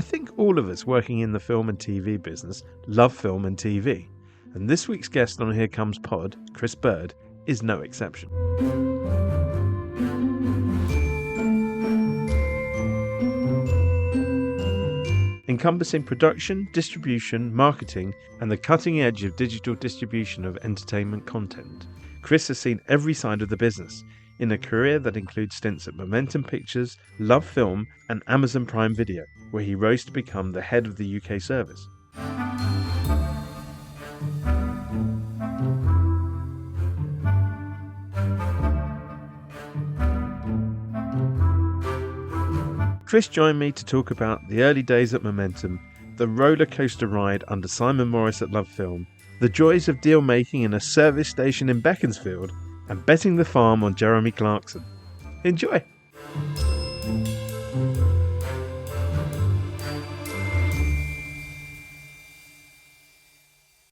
I think all of us working in the film and TV business love film and TV, and this week's guest on Here Comes Pod, Chris Bird, is no exception. Encompassing production, distribution, marketing, and the cutting edge of digital distribution of entertainment content, Chris has seen every side of the business, in a career that includes stints at Momentum Pictures, Love Film, and Amazon Prime Video, where he rose to become the head of the UK service. Chris joined me to talk about the early days at Momentum, the roller coaster ride under Simon Morris at Love Film, the joys of deal making in a service station in Beaconsfield, and betting the farm on Jeremy Clarkson. Enjoy!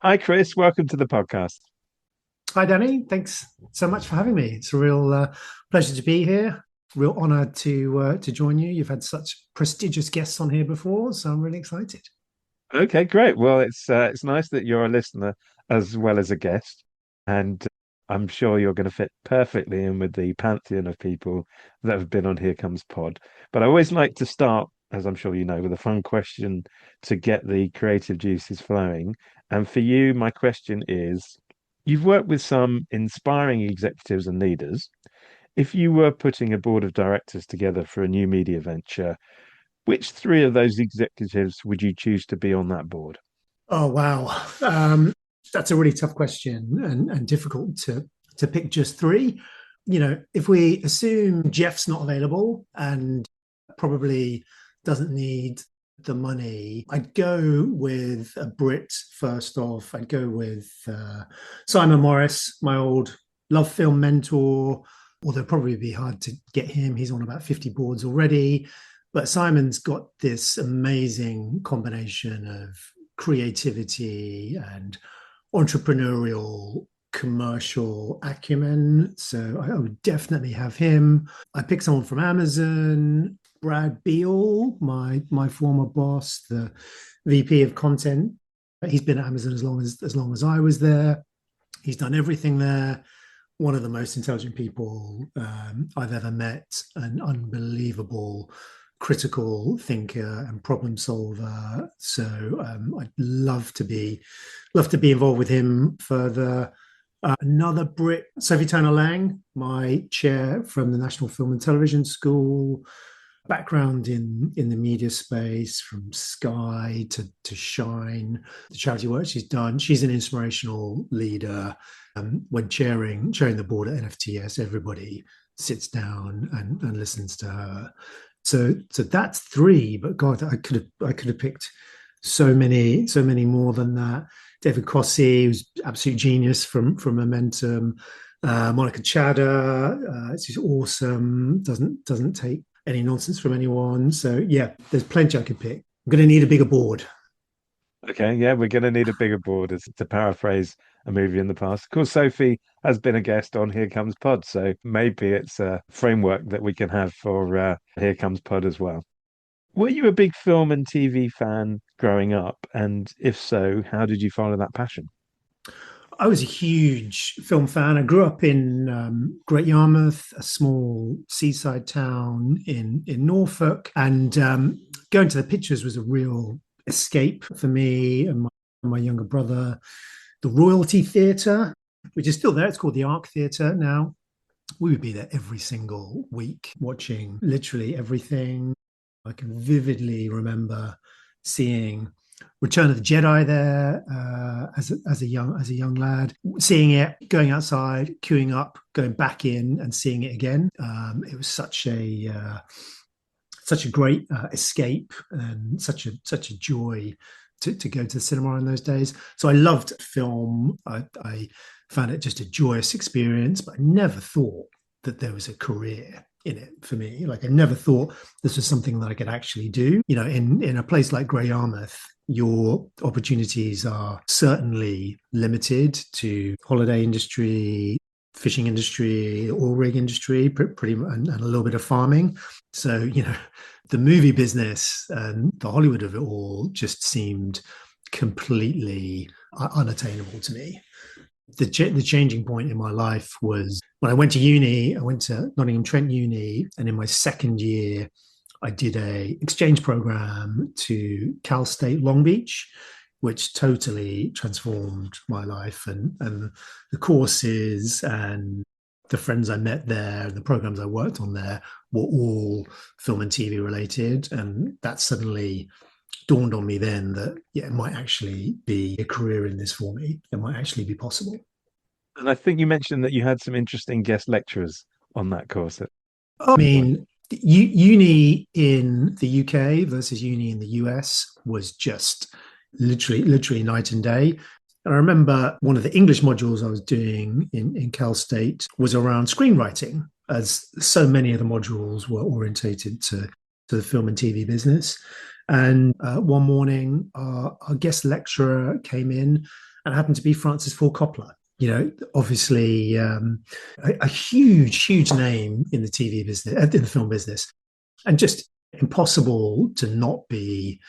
Hi Chris, welcome to the podcast. Hi Danny, thanks so much for having me. It's a real pleasure to be here. Real honour to join you. You've had such prestigious guests on here before, so I'm really excited. Okay, great. Well, it's nice that you're a listener as well as a guest, and I'm sure you're going to fit perfectly in with the pantheon of people that have been on Here Comes Pod. But I always like to start, as I'm sure you know, with a fun question to get the creative juices flowing. And for you, my question is, you've worked with some inspiring executives and leaders. If you were putting a board of directors together for a new media venture, which three of those executives would you choose to be on that board? Oh, wow. That's a really tough question and difficult to pick just three. You know, if we assume Jeff's not available and probably doesn't need the money, I'd go with a Brit first off. I'd go with Simon Morris, my old Love Film mentor, although probably be hard to get him. He's on about 50 boards already. But Simon's got this amazing combination of creativity and entrepreneurial commercial acumen. So I would definitely have him. I picked someone from Amazon, Brad Beal, my former boss, the VP of content. He's been at Amazon as long as I was there. He's done everything there. One of the most intelligent people I've ever met, an unbelievable critical thinker and problem solver. So I'd love to be involved with him further. Another Brit, Sophie Turner-Lang, my chair from the National Film and Television School, background in the media space from Sky to Shine, the charity work she's done. She's an inspirational leader. When chairing the board at NFTS, everybody sits down and listens to her. So that's three, but God, I could have picked so many more than that. David Cossey, who's absolute genius from Momentum. Monica Chadha, she's awesome. Doesn't take any nonsense from anyone. So yeah, there's plenty I could pick. I'm going to need a bigger board. Okay, yeah, we're going to need a bigger board, as to paraphrase a movie in the past. Of course, Sophie has been a guest on Here Comes Pod, so maybe it's a framework that we can have for Here Comes Pod as well. Were you a big film and TV fan growing up? And if so, how did you follow that passion? I was a huge film fan. I grew up in Great Yarmouth, a small seaside town in Norfolk, and going to the pictures was a real escape for me and my younger brother. The Royalty Theatre, which is still there, it's called the Arc Theatre now. We would be there every single week watching literally everything. I can vividly remember seeing Return of the Jedi there as a young lad, seeing it, going outside, queuing up, going back in and seeing it again. It was such a great escape and such a joy to go to the cinema in those days. So I loved film. I found it just a joyous experience, but I never thought that there was a career in it for me. Like, I never thought this was something that I could actually do. You know, in a place like Grey Yarmouth, your opportunities are certainly limited to holiday industry, fishing industry, oil rig industry, pretty and a little bit of farming. So, the movie business and the Hollywood of it all just seemed completely unattainable to me. The changing point in my life was when I went to uni. I went to Nottingham Trent Uni, and in my second year, I did a exchange program to Cal State Long Beach, which totally transformed my life. And the courses and the friends I met there and the programs I worked on there were all film and TV related. And that suddenly dawned on me then that, yeah, it might actually be a career in this for me. It might actually be possible. And I think you mentioned that you had some interesting guest lecturers on that course at I some point. mean, uni in the UK versus uni in the US was just literally night and day. And I remember one of the English modules I was doing in Cal State was around screenwriting, as so many of the modules were orientated to the film and TV business. And one morning, our guest lecturer came in and happened to be Francis Ford Coppola. Obviously, a huge name in the TV business, in the film business, and just impossible to not be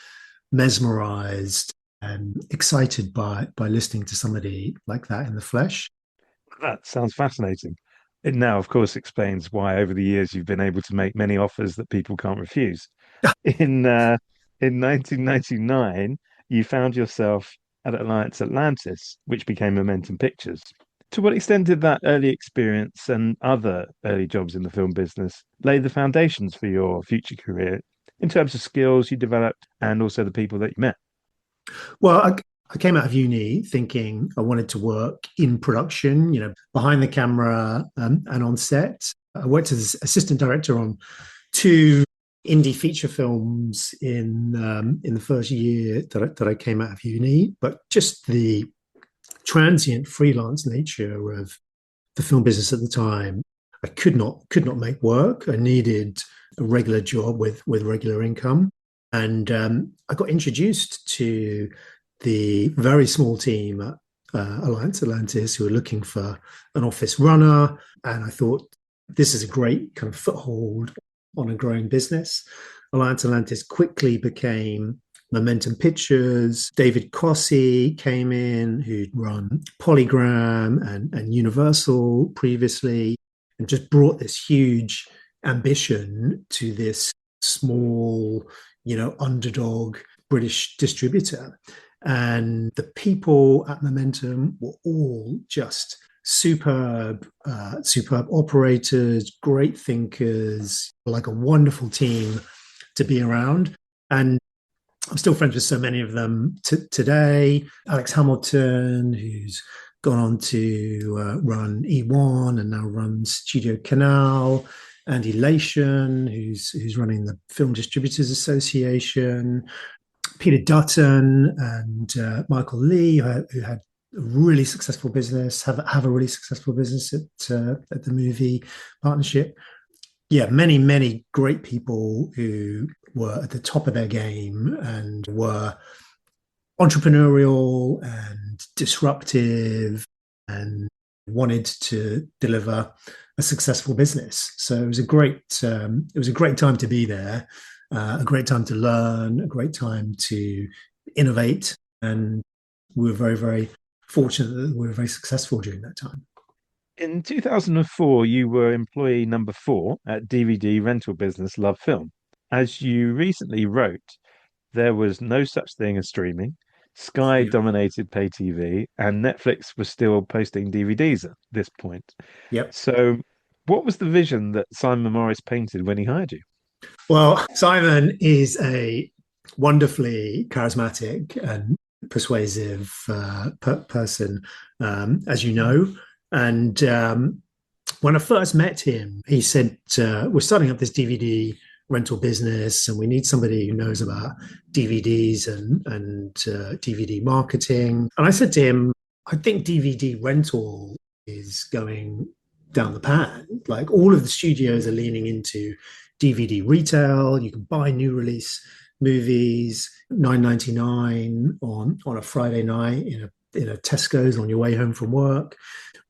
mesmerized and excited by listening to somebody like that in the flesh. That sounds fascinating. It now, of course, explains why over the years you've been able to make many offers that people can't refuse. In uh, in 1999, you found yourself at Alliance Atlantis, which became Momentum Pictures. To what extent did that early experience and other early jobs in the film business lay the foundations for your future career in terms of skills you developed and also the people that you met? Well, I came out of uni thinking I wanted to work in production, behind the camera, and on set. I worked as assistant director on two indie feature films in the first year that I came out of uni. But just the transient freelance nature of the film business at the time, I could not make work. I needed a regular job with regular income, and I got introduced to the very small team at Alliance Atlantis who were looking for an office runner, and I thought this is a great kind of foothold on a growing business. Alliance Atlantis quickly became Momentum Pictures. David Cossey came in, who'd run Polygram and Universal previously, and just brought this huge ambition to this small, underdog British distributor. And the people at Momentum were all just superb operators, great thinkers, like a wonderful team to be around. And I'm still friends with so many of them today. Alex Hamilton, who's gone on to run E1 and now runs Studio Canal. Andy Lation, who's running the Film Distributors Association. Peter Dutton and Michael Lee, who had a really successful business, have a really successful business at the movie partnership. Yeah, many great people who were at the top of their game and were entrepreneurial and disruptive and wanted to deliver a successful business. So it was a great time to be there, a great time to learn, a great time to innovate, and we were very fortunate that we were very successful during that time. In 2004, you were employee number 4 at DVD rental business Love Film. As you recently wrote, there was no such thing as streaming. Sky Yeah. dominated pay TV, and Netflix was still posting DVDs at this point. Yep. So, what was the vision that Simon Morris painted when he hired you? Well, Simon is a wonderfully charismatic and persuasive person, as you know. And when I first met him, he said, "We're starting up this DVD rental business, and we need somebody who knows about DVDs and DVD marketing." And I said to him, "I think DVD rental is going down the pan. Like all of the studios are leaning into DVD retail. You can buy new release movies, $9.99 on a Friday night in a Tesco's on your way home from work.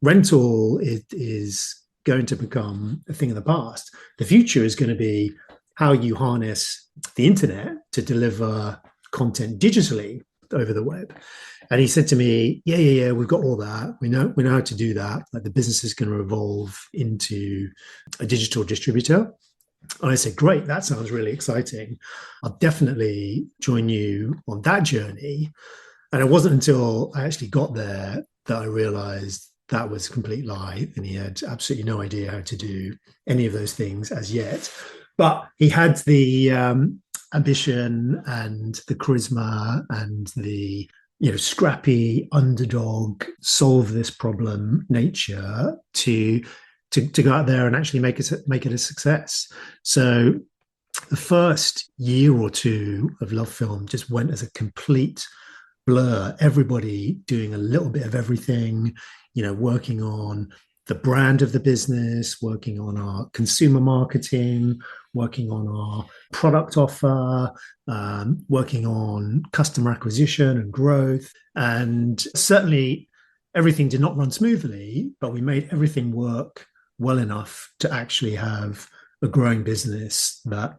Rental is going to become a thing of the past. The future is going to be how you harness the internet to deliver content digitally over the web. And he said to me, yeah, we've got all that. We know how to do that. Like the business is going to evolve into a digital distributor. And I said, great, that sounds really exciting. I'll definitely join you on that journey. And it wasn't until I actually got there that I realized that was a complete lie. And he had absolutely no idea how to do any of those things as yet. But he had the ambition and the charisma and the scrappy underdog, solve this problem nature to go out there and actually make it a success. So the first year or two of LoveFilm just went as a complete blur. Everybody doing a little bit of everything, working on the brand of the business, working on our consumer marketing, working on our product offer, working on customer acquisition and growth. And certainly everything did not run smoothly, but we made everything work well enough to actually have a growing business that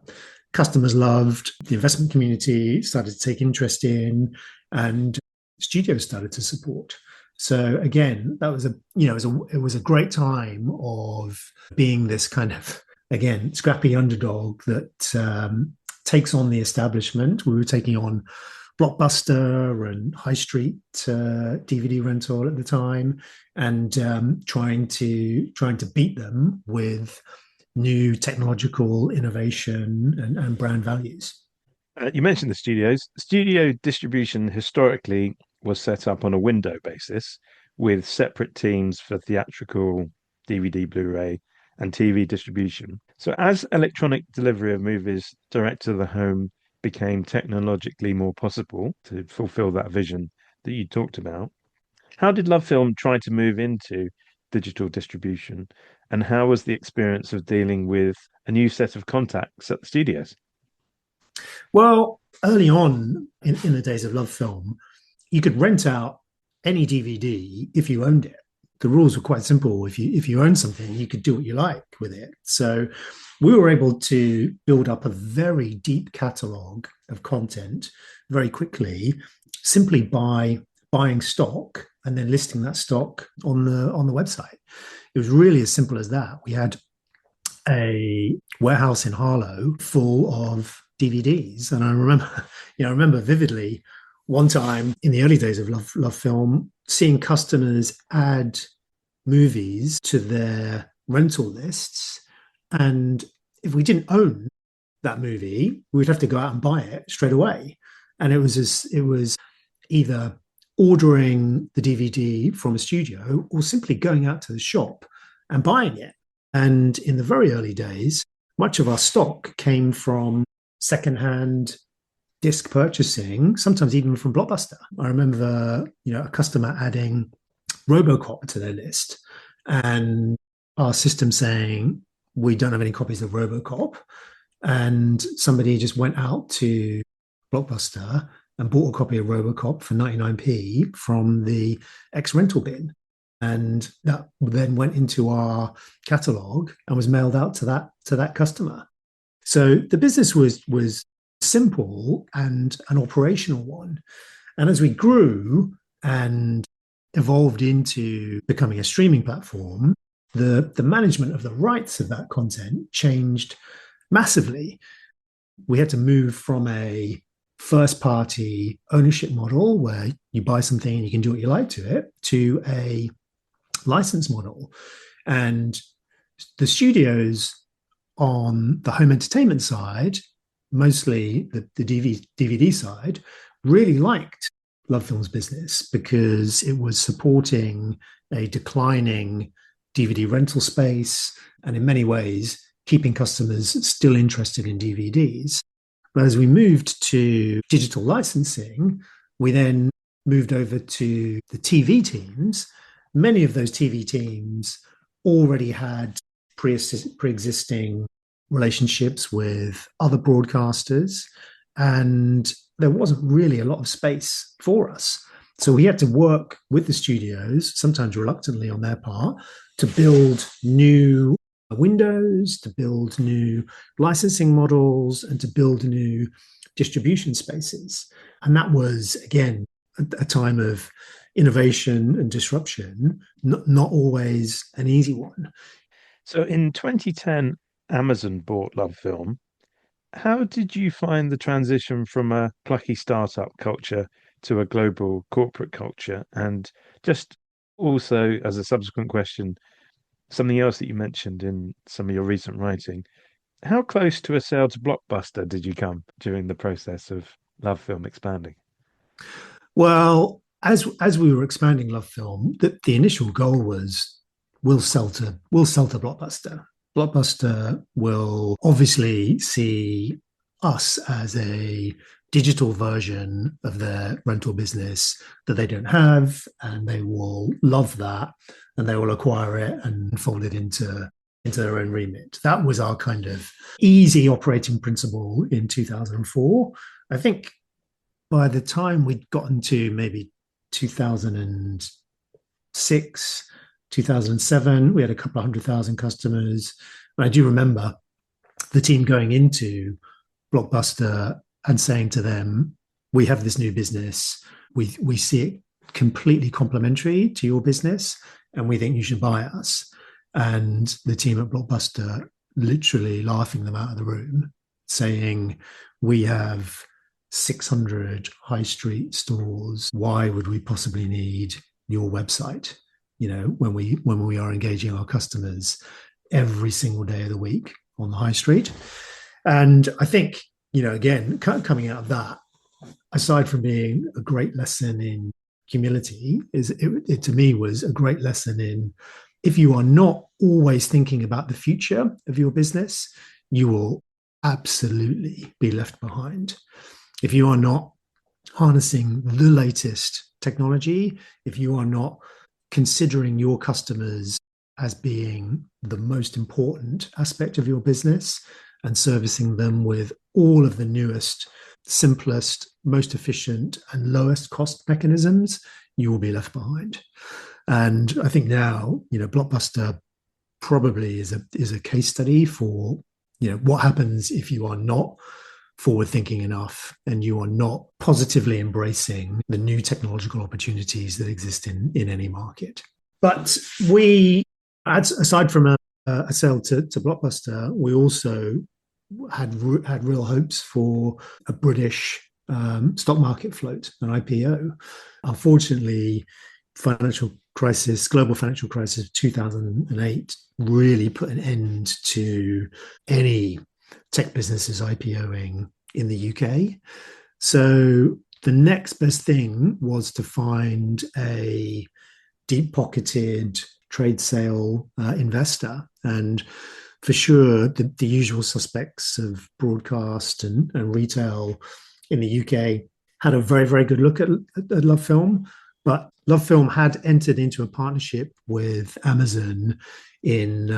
customers loved, the investment community started to take interest in, and studios started to support. So again, that was it was a great time of being this kind of, again, scrappy underdog that takes on the establishment. We were taking on Blockbuster and High Street DVD rental at the time, and trying to beat them with new technological innovation and brand values. You mentioned the studios. Studio distribution historically was set up on a window basis with separate teams for theatrical, DVD, Blu-ray, and TV distribution. So as electronic delivery of movies direct to the home became technologically more possible to fulfill that vision that you talked about, how did LoveFilm try to move into digital distribution? And how was the experience of dealing with a new set of contacts at the studios? Well, early on in the days of LoveFilm, you could rent out any DVD if you owned it. The rules were quite simple. If you own something, you could do what you like with it. So we were able to build up a very deep catalog of content very quickly, simply by buying stock and then listing that stock on the website. It was really as simple as that. We had a warehouse in Harlow full of DVDs, and I remember vividly one time in the early days of LoveFilm seeing customers add movies to their rental lists, and if we didn't own that movie, we'd have to go out and buy it straight away. And it was either ordering the DVD from a studio or simply going out to the shop and buying it. And in the very early days, much of our stock came from secondhand disc purchasing, sometimes even from Blockbuster. I remember, a customer adding RoboCop to their list, and our system saying, we don't have any copies of RoboCop. And somebody just went out to Blockbuster and bought a copy of RoboCop for 99p from the ex-rental bin. And that then went into our catalog and was mailed out to that customer. So the business was simple and an operational one. And as we grew and evolved into becoming a streaming platform, the management of the rights of that content changed massively. We had to move from a first-party ownership model where you buy something and you can do what you like to it to a license model. And the studios on the home entertainment side, mostly the DVD side, really liked LoveFilm's business because it was supporting a declining DVD rental space and in many ways keeping customers still interested in DVDs. But as we moved to digital licensing, we then moved over to the TV teams. Many of those TV teams already had pre-existing relationships with other broadcasters, and there wasn't really a lot of space for us. So we had to work with the studios, sometimes reluctantly on their part, to build new windows, to build new licensing models, and to build new distribution spaces. And that was, again, a time of innovation and disruption, not always an easy one. So in 2010, Amazon bought LoveFilm. How did you find the transition from a plucky startup culture to a global corporate culture? And just also, as a subsequent question, something else that you mentioned in some of your recent writing, how close to a sale to Blockbuster did you come during the process of LoveFilm expanding? Well, as we were expanding Love Film, the initial goal was we'll sell to Blockbuster. Blockbuster will obviously see us as a digital version of their rental business that they don't have, and they will love that, and they will acquire it and fold it into their own remit. That was our kind of easy operating principle in 2004. I think by the time we'd gotten to maybe 2006, 2007, we had a couple of 100,000 customers. And I do remember the team going into Blockbuster and saying to them, we have this new business. We see it completely complementary to your business, and we think you should buy us. And the team at Blockbuster literally laughing them out of the room, saying, we have 600 high street stores. Why would we possibly need your website? When we are engaging our customers every single day of the week on the high street. And I think, again, coming out of that, aside from being a great lesson in humility, it to me was a great lesson in, if you are not always thinking about the future of your business, you will absolutely be left behind. If you are not harnessing the latest technology, if you are not considering your customers as being the most important aspect of your business and servicing them with all of the newest, simplest, most efficient, and lowest cost mechanisms, you will be left behind. And I think now, Blockbuster probably is a case study for, what happens if you are not forward thinking enough and you are not positively embracing the new technological opportunities that exist in any market. But we, aside from a sale to Blockbuster, we also had real hopes for a British stock market float, an IPO. Unfortunately, global financial crisis of 2008 really put an end to any tech businesses IPOing in the UK. So the next best thing was to find a deep-pocketed trade sale investor. And for sure, the usual suspects of broadcast and retail in the UK had a very, very good look at LoveFilm. But LoveFilm had entered into a partnership with Amazon in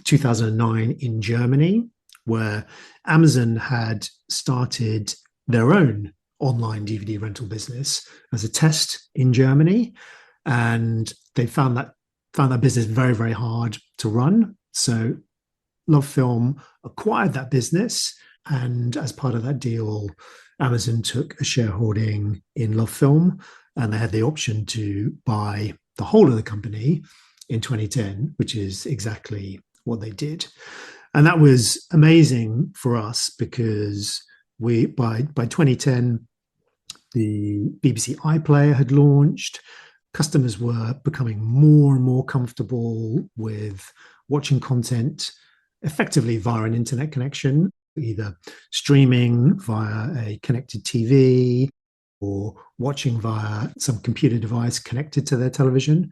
2009 in Germany, where Amazon had started their own online DVD rental business as a test in Germany. And they found that business very, very hard to run. So LoveFilm acquired that business. And as part of that deal, Amazon took a shareholding in LoveFilm, and they had the option to buy the whole of the company in 2010, which is exactly what they did. And that was amazing for us because by 2010, the BBC iPlayer had launched. Customers were becoming more and more comfortable with watching content effectively via an internet connection, either streaming via a connected TV or watching via some computer device connected to their television.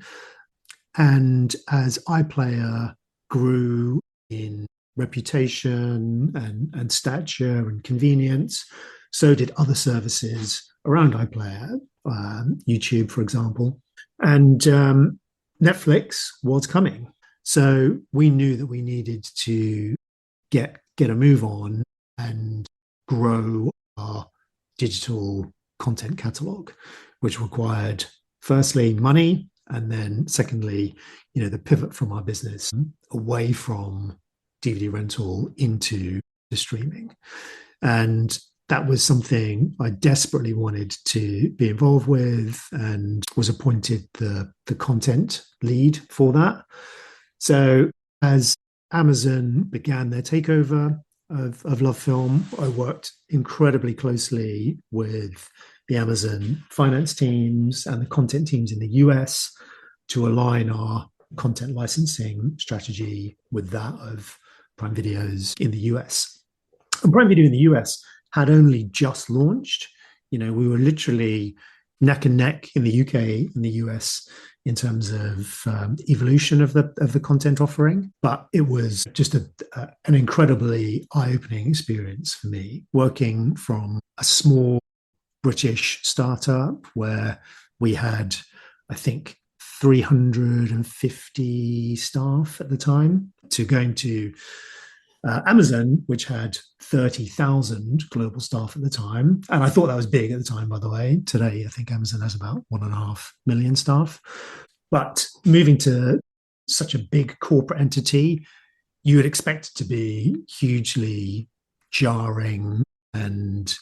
And as iPlayer grew in reputation and stature and convenience, so did other services around iPlayer, YouTube, for example. And Netflix was coming. So we knew that we needed to get a move on and grow our digital content catalog. which required firstly money, and then secondly, the pivot from our business away from DVD rental into the streaming. And that was something I desperately wanted to be involved with, and was appointed the content lead for that. So as Amazon began their takeover of Love Film, I worked incredibly closely with the Amazon finance teams and the content teams in the US to align our content licensing strategy with that of Prime Videos in the US. And Prime Video in the US had only just launched. We were literally neck and neck in the UK and the US in terms of evolution of the content offering. But it was just an incredibly eye-opening experience for me, working from a small British startup where we had, I think, 350 staff at the time, to going to Amazon, which had 30,000 global staff at the time. And I thought that was big at the time, by the way. Today, I think Amazon has about 1.5 million staff. But moving to such a big corporate entity, you would expect it to be hugely jarring and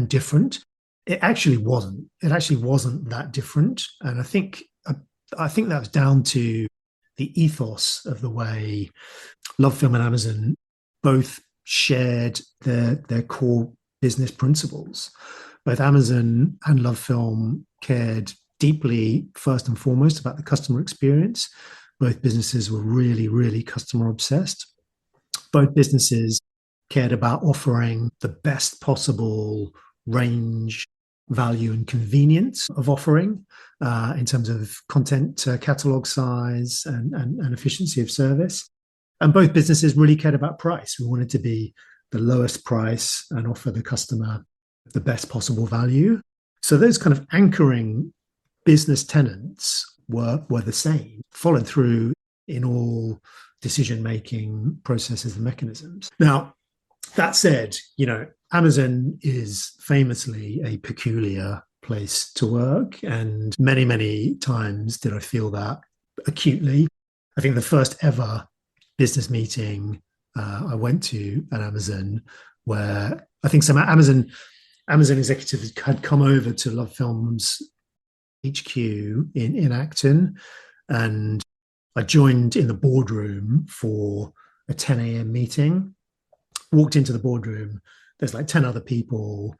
different. It actually wasn't. It actually wasn't that different. And I think that was down to the ethos of the way Love Film and Amazon both shared their core business principles. Both Amazon and Love Film cared deeply, first and foremost, about the customer experience. Both businesses were really, really customer obsessed. Both businesses cared about offering the best possible range, value, and convenience of offering in terms of content catalog size and efficiency of service. And both businesses really cared about price. We wanted to be the lowest price and offer the customer the best possible value. So those kind of anchoring business tenets were the same, followed through in all decision-making processes and mechanisms. Now, that said, Amazon is famously a peculiar place to work. And many, many times did I feel that acutely. I think the first ever business meeting I went to at Amazon, where I think some Amazon executives had come over to Love Film's HQ in Acton, and I joined in the boardroom for a 10 a.m. meeting. Walked into the boardroom, there's like 10 other people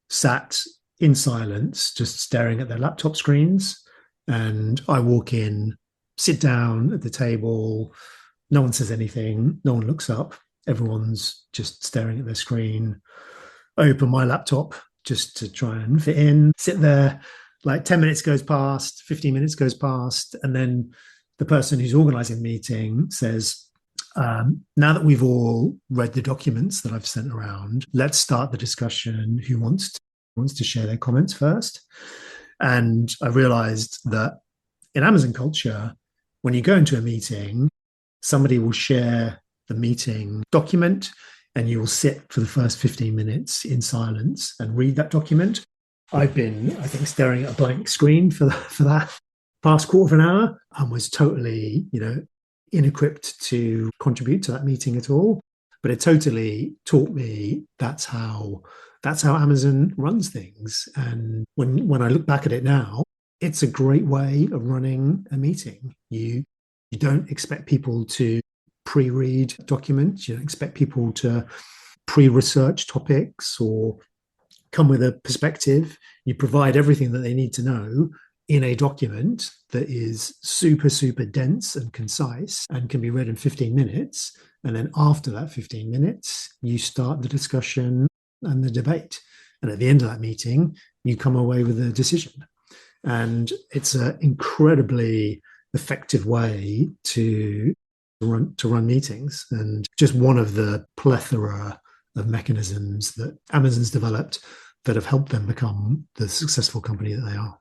sat in silence, just staring at their laptop screens. And I walk in, sit down at the table, no one says anything, no one looks up, everyone's just staring at their screen. I open my laptop just to try and fit in, sit there, like 10 minutes goes past, 15 minutes goes past, and then the person who's organizing the meeting says, now that we've all read the documents that I've sent around, let's start the discussion. Who wants to share their comments first? And I realized that in Amazon culture, when you go into a meeting, somebody will share the meeting document and you will sit for the first 15 minutes in silence and read that document. I've been, I think, staring at a blank screen for that past quarter of an hour and was totally, inequipped to contribute to that meeting at all. But it totally taught me that's how Amazon runs things. And when I look back at it now, it's a great way of running a meeting. You don't expect people to pre-read documents. You don't expect people to pre-research topics or come with a perspective. You provide everything that they need to know in a document that is super, super dense and concise and can be read in 15 minutes. And then after that 15 minutes, you start the discussion and the debate. And at the end of that meeting, you come away with a decision. And it's an incredibly effective way to run meetings, and just one of the plethora of mechanisms that Amazon's developed that have helped them become the successful company that they are.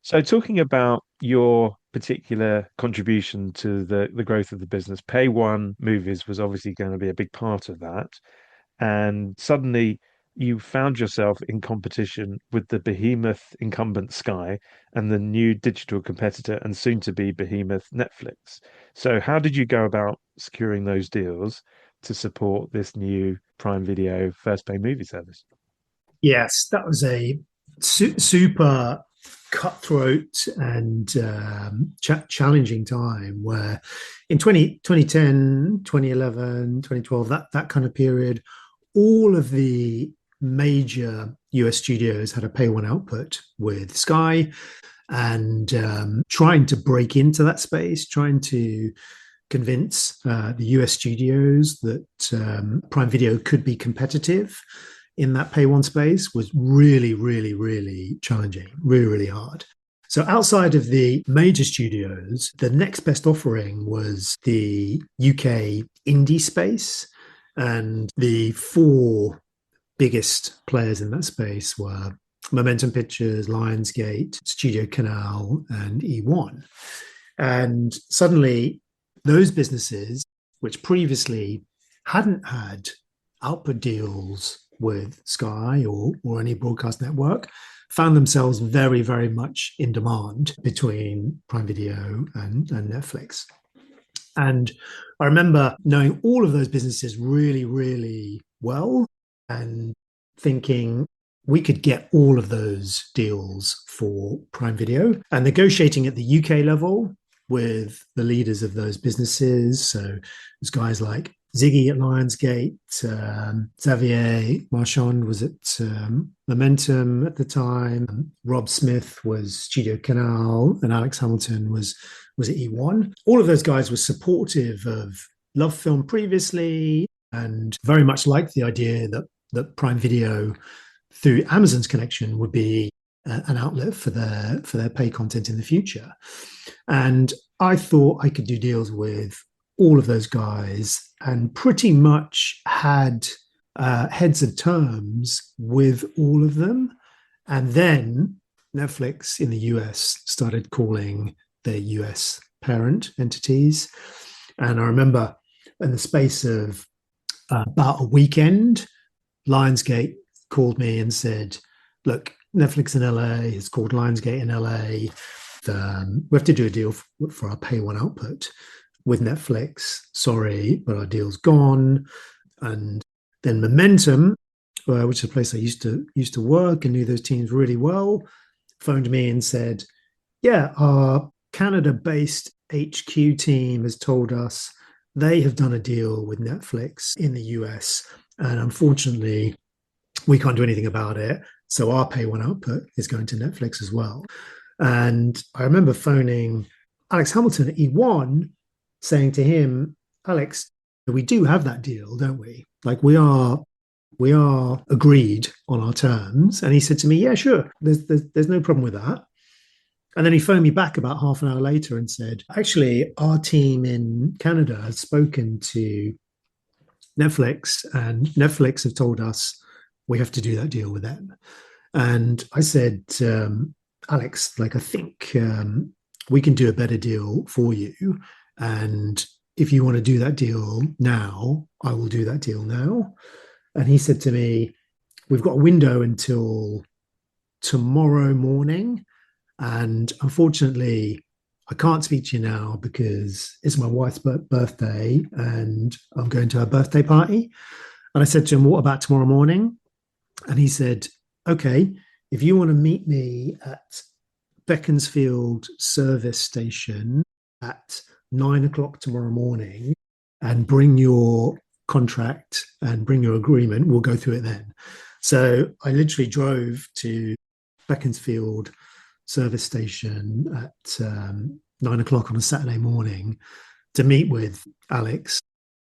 So talking about your particular contribution to the growth of the business, Pay One Movies was obviously going to be a big part of that. And suddenly you found yourself in competition with the behemoth incumbent Sky and the new digital competitor and soon to be behemoth Netflix. So, how did you go about securing those deals to support this new Prime Video first pay movie service? Yes, that was a super cutthroat and challenging time where in 2010, 2011, 2012, that kind of period, all of the major US studios had a pay one output with Sky and trying to break into that space, trying to convince the US studios that Prime Video could be competitive in that pay one space was really, really, really challenging, really, really hard. So outside of the major studios, the next best offering was the UK indie space. And the four biggest players in that space were Momentum Pictures, Lionsgate, Studio Canal, and E1. And suddenly, those businesses, which previously hadn't had output deals with Sky or any broadcast network, found themselves very, very much in demand between Prime Video and Netflix. And I remember knowing all of those businesses really, really well and thinking we could get all of those deals for Prime Video and negotiating at the UK level with the leaders of those businesses. So there's guys like Ziggy at Lionsgate, Xavier Marchand was at Momentum at the time, Rob Smith was Studio Canal, and Alex Hamilton was at E1. All of those guys were supportive of Love Film previously and very much liked the idea that Prime Video, through Amazon's connection, would be an outlet for their pay content in the future. And I thought I could do deals with all of those guys and pretty much had heads of terms with all of them. And then Netflix in the US started calling their US parent entities. And I remember in the space of about a weekend, Lionsgate called me and said, look, Netflix in LA has called Lionsgate in LA. We have to do a deal for our pay one output with Netflix. Sorry, but our deal's gone. And then Momentum, which is a place I used to work and knew those teams really well, phoned me and said, yeah, our Canada-based HQ team has told us they have done a deal with Netflix in the US. And unfortunately, we can't do anything about it. So our pay one output is going to Netflix as well. And I remember phoning Alex Hamilton at E1 saying to him, Alex, we do have that deal, don't we? Like we are agreed on our terms. And he said to me, yeah, sure. There's no problem with that. And then he phoned me back about half an hour later and said, actually, our team in Canada has spoken to Netflix and Netflix have told us we have to do that deal with them. And I said, Alex, like, I think we can do a better deal for you. And if you want to do that deal now, I will do that deal now. And he said to me, we've got a window until tomorrow morning. And unfortunately, I can't speak to you now because it's my wife's birthday and I'm going to her birthday party. And I said to him, what about tomorrow morning? And he said, okay, if you want to meet me at Beaconsfield service station at 9 o'clock tomorrow morning and bring your contract and bring your agreement, we'll go through it then. So I literally drove to Beaconsfield service station at 9 o'clock on a Saturday morning to meet with Alex,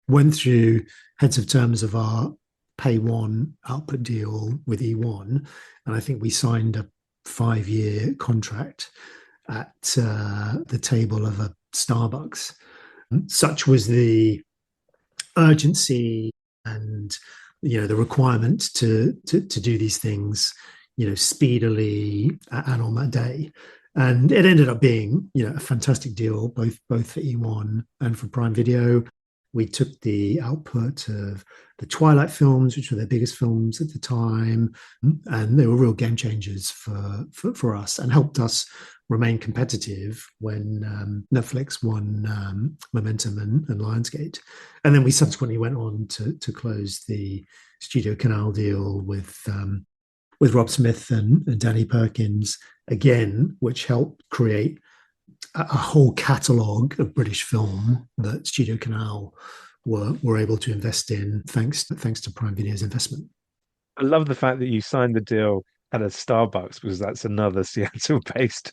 went through heads of terms of our pay one output deal with E1. And I think we signed a 5-year contract at the table of a Starbucks. Such was the urgency and the requirement to do these things speedily and on that day. And it ended up being a fantastic deal both for E1 and for Prime Video. We took the output of the Twilight films, which were their biggest films at the time, and they were real game changers for us and helped us remain competitive when Netflix won Momentum and Lionsgate. And then we subsequently went on to close the Studio Canal deal with Rob Smith and Danny Perkins again, which helped create a whole catalogue of British film that Studio Canal were able to invest in thanks to Prime Video's investment. I love the fact that you signed the deal at a Starbucks because that's another Seattle-based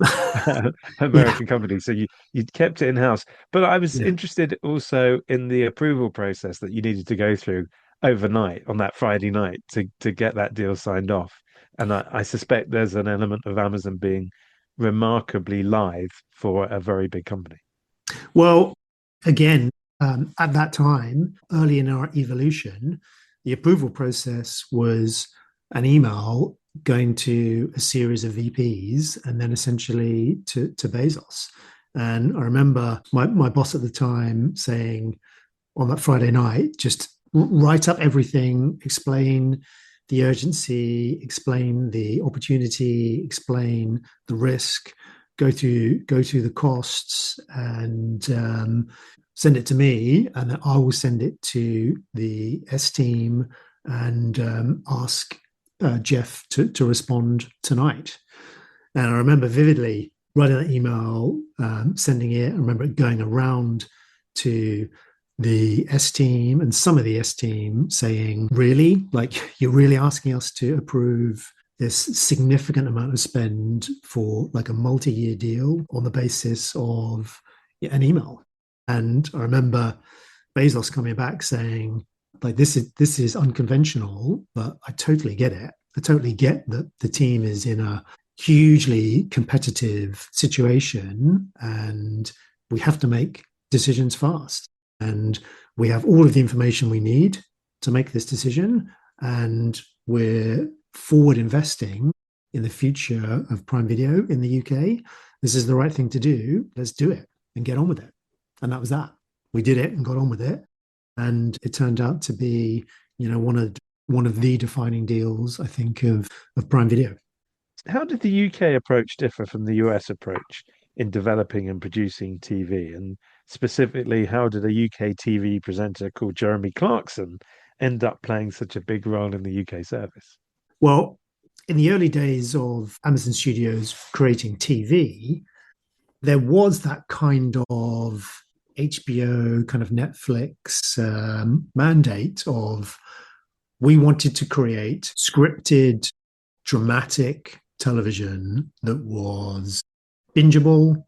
Yeah, American company. So you kept it in-house. But I was yeah. interested also in the approval process that you needed to go through overnight on that Friday night to get that deal signed off. And I suspect there's an element of Amazon being remarkably live for a very big company. Well, again, at that time, early in our evolution, the approval process was an email going to a series of VPs and then essentially to Bezos. And I remember my boss at the time saying on that Friday night, just write up everything, explain the urgency, explain the opportunity, explain the risk, go through the costs, and send it to me, and then I will send it to the S team and ask Jeff to respond tonight. And I remember vividly writing that email, sending it. I remember it going around to the S team and some of the S team saying, really? Like, you're really asking us to approve this significant amount of spend for like a multi-year deal on the basis of an email? And I remember Bezos coming back saying, like, this is unconventional, but I totally get it. I totally get that the team is in a hugely competitive situation and we have to make decisions fast. And we have all of the information we need to make this decision. And we're forward investing in the future of Prime Video in the UK. This is the right thing to do. Let's do it and get on with it. And that was that. We did it and got on with it. And it turned out to be, one of the defining deals, I think, of Prime Video. How did the UK approach differ from the US approach in developing and producing TV? And specifically, how did a UK TV presenter called Jeremy Clarkson end up playing such a big role in the UK service? Well, in the early days of Amazon Studios creating TV, there was that kind of HBO, kind of Netflix mandate of we wanted to create scripted, dramatic television that was bingeable,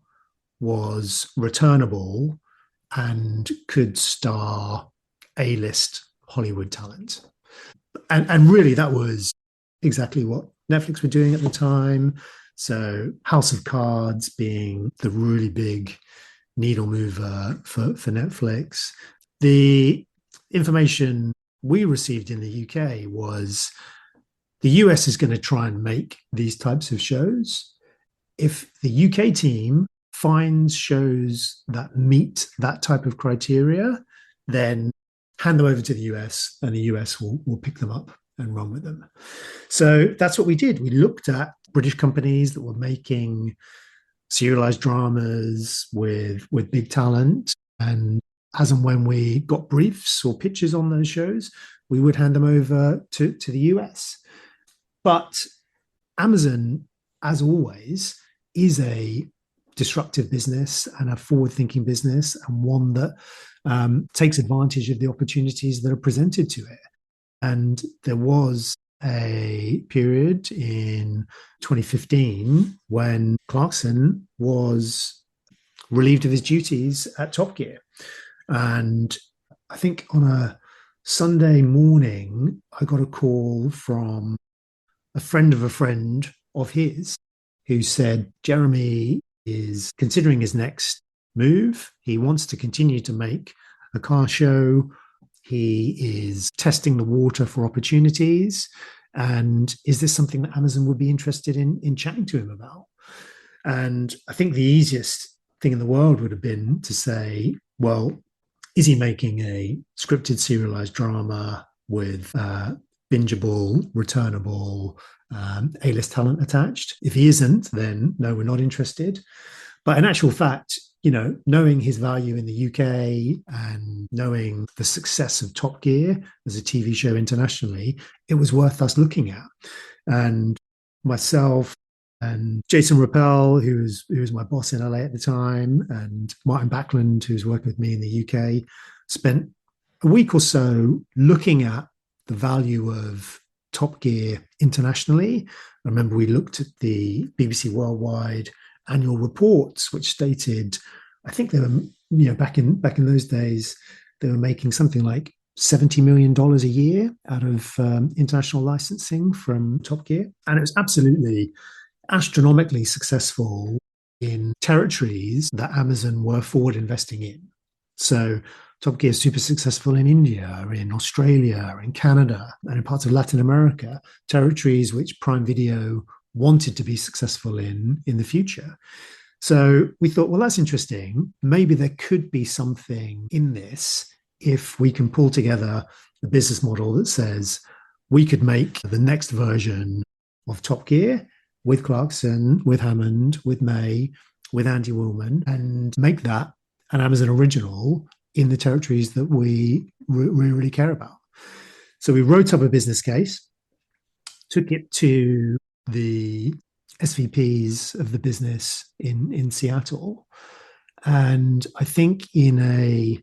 was returnable, and could star A-list Hollywood talent. And really, that was exactly what Netflix were doing at the time. So House of Cards being the really big needle mover for Netflix. The information we received in the UK was the US is going to try and make these types of shows. If the UK team finds shows that meet that type of criteria, then hand them over to the US and the US will pick them up and run with them. So that's what we did. We looked at British companies that were making serialized dramas with big talent, and as and when we got briefs or pitches on those shows, we would hand them over to the US. But Amazon, as always, is a disruptive business and a forward-thinking business, and one that takes advantage of the opportunities that are presented to it. And there was a period in 2015 when Clarkson was relieved of his duties at Top Gear. And I think on a Sunday morning, I got a call from a friend of his who said, Jeremy is considering his next move. He wants to continue to make a car show. He is testing the water for opportunities. And is this something that Amazon would be interested in chatting to him about? And I think the easiest thing in the world would have been to say, well, is he making a scripted serialized drama with bingeable, returnable, A-list talent attached? If he isn't, then no, we're not interested. But in actual fact, knowing his value in the UK and knowing the success of Top Gear as a TV show internationally, it was worth us looking at. And myself and Jason Rappel, who was my boss in LA at the time, and Martin Backlund, who's working with me in the UK, spent a week or so looking at the value of Top Gear internationally. I remember we looked at the BBC Worldwide annual reports, which stated, I think they were, back in those days, they were making something like $70 million a year out of international licensing from Top Gear. And it was absolutely astronomically successful in territories that Amazon were forward investing in. So Top Gear is super successful in India, in Australia, in Canada, and in parts of Latin America, territories which Prime Video wanted to be successful in the future. So we thought, well, that's interesting. Maybe there could be something in this if we can pull together a business model that says we could make the next version of Top Gear with Clarkson, with Hammond, with May, with Andy Willman, and make that an Amazon original in the territories that we really care about. So we wrote up a business case, took it to the SVPs of the business in Seattle. And I think in a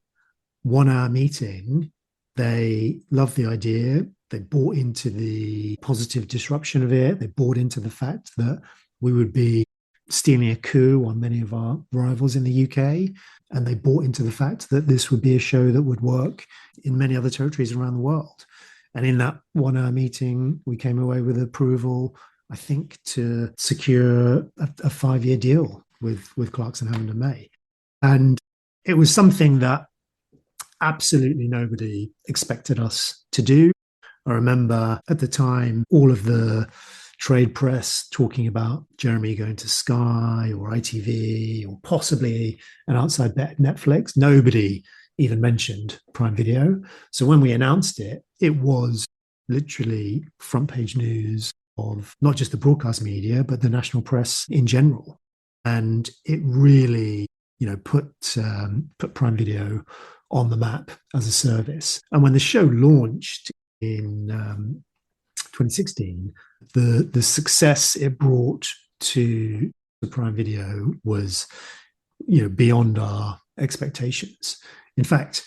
1-hour meeting, they loved the idea. They bought into the positive disruption of it. They bought into the fact that we would be stealing a coup on many of our rivals in the UK. And they bought into the fact that this would be a show that would work in many other territories around the world. And in that 1-hour meeting, we came away with approval, I think, to secure a 5-year deal with Clarkson, Hammond and May. And it was something that absolutely nobody expected us to do. I remember at the time, all of the trade press talking about Jeremy going to Sky or ITV or possibly an outside bet Netflix. Nobody even mentioned Prime Video. So when we announced it, it was literally front page news of not just the broadcast media, but the national press in general. And it really, put Prime Video on the map as a service. And when the show launched in 2016, the success it brought to the Prime Video was, beyond our expectations. In fact,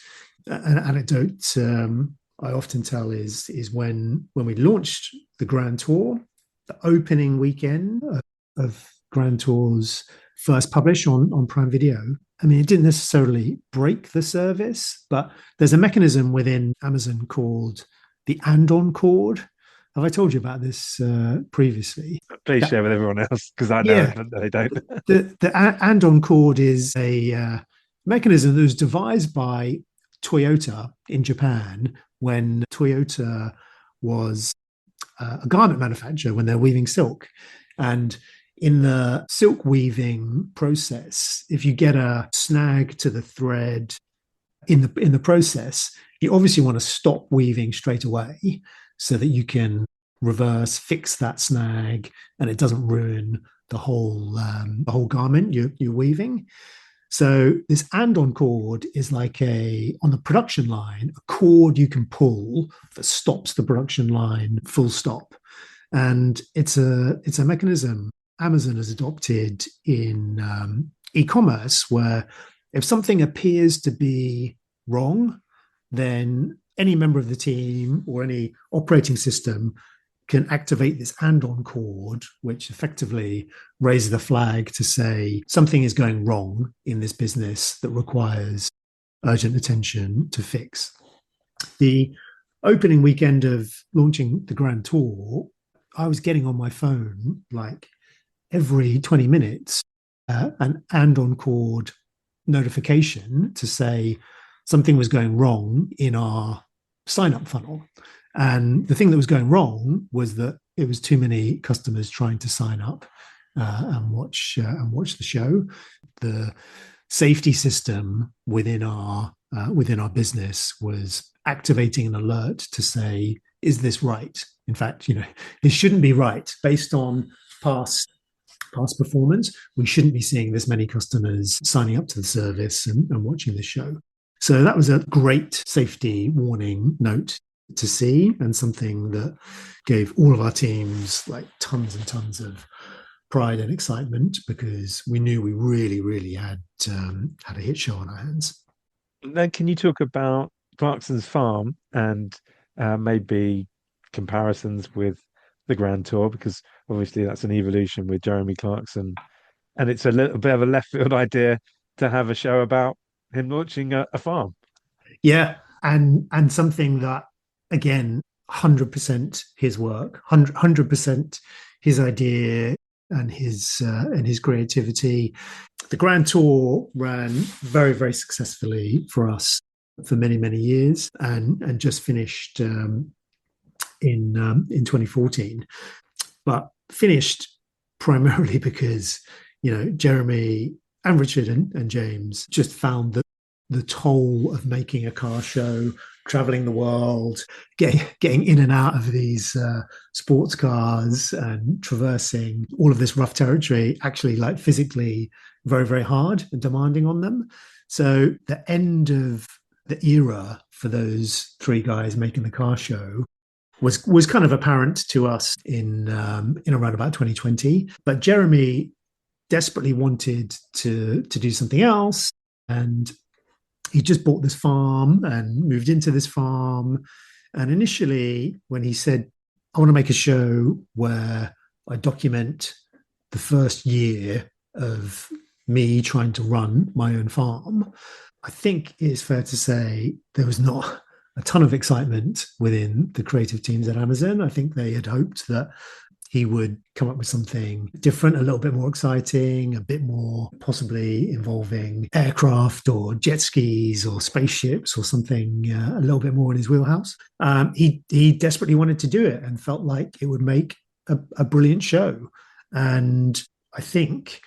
an anecdote I often tell is when we launched the Grand Tour, the opening weekend of Grand Tour's first publish on Prime Video. I mean, it didn't necessarily break the service, but there's a mechanism within Amazon called the andon cord. Have I told you about this previously? Please share with everyone else, because I know it, but they don't. The andon cord is a mechanism that was devised by Toyota in Japan when Toyota was a garment manufacturer, when they're weaving silk. And in the silk weaving process, if you get a snag to the thread in the process, you obviously want to stop weaving straight away so that you can reverse fix that snag and it doesn't ruin the whole garment you're weaving. So this andon cord is like on the production line, a cord you can pull that stops the production line full stop. And it's a mechanism Amazon has adopted in e-commerce, where if something appears to be wrong, then any member of the team or any operating system can activate this andon cord, which effectively raises the flag to say something is going wrong in this business that requires urgent attention to fix. The opening weekend of launching the Grand Tour, I was getting on my phone like every 20 minutes an andon cord notification to say something was going wrong in our sign-up funnel. And the thing that was going wrong was that it was too many customers trying to sign up and watch the show. The safety system within our within our business was activating an alert to say, is this right? In fact, it shouldn't be right based on past performance. We shouldn't be seeing this many customers signing up to the service and watching the show. So that was a great safety warning note to see, and something that gave all of our teams like tons and tons of pride and excitement, because we knew we really, really had a hit show on our hands. Then can you talk about Clarkson's Farm and maybe comparisons with the Grand Tour? Because obviously that's an evolution with Jeremy Clarkson, and it's a little bit of a left field idea to have a show about him launching a farm. Yeah, and something that, again, 100% his work, 100% his idea and his creativity. The Grand Tour ran very, very successfully for us for many, many years, and just finished in 2014, but finished primarily because Jeremy and Richard and James just found that the toll of making a car show, traveling the world, getting in and out of these sports cars and traversing all of this rough territory, actually, like, physically very, very hard and demanding on them. So the end of the era for those three guys making the car show was kind of apparent to us in around about 2020. But Jeremy desperately wanted to do something else, and he just bought this farm and moved into this farm. And initially, when he said, I want to make a show where I document the first year of me trying to run my own farm, I think it's fair to say there was not a ton of excitement within the creative teams at Amazon. I think they had hoped that he would come up with something different, a little bit more exciting, a bit more possibly involving aircraft or jet skis or spaceships or something a little bit more in his wheelhouse. He desperately wanted to do it and felt like it would make a brilliant show. And I think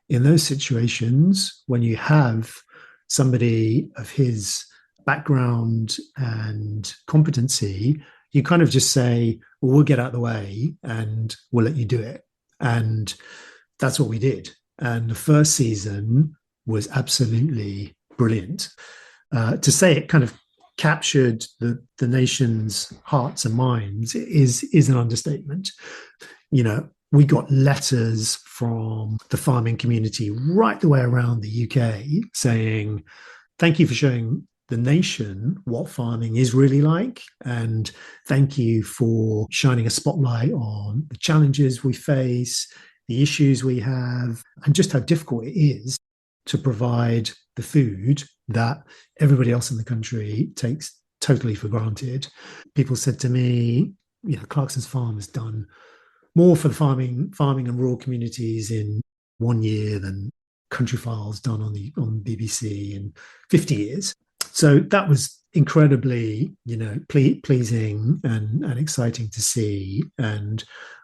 in those situations, when you have somebody of his background and competency, you kind of just say, well, we'll get out of the way and we'll let you do it. And that's what we did. And the first season was absolutely brilliant. To say it kind of captured the nation's hearts and minds is an understatement. We got letters from the farming community right the way around the UK saying, thank you for showing the nation what farming is really like. And thank you for shining a spotlight on the challenges we face, the issues we have, and just how difficult it is to provide the food that everybody else in the country takes totally for granted. People said to me, Clarkson's Farm has done more for the farming and rural communities in 1 year than Country Files done on BBC in 50 years. So that was incredibly, pleasing and exciting to see. And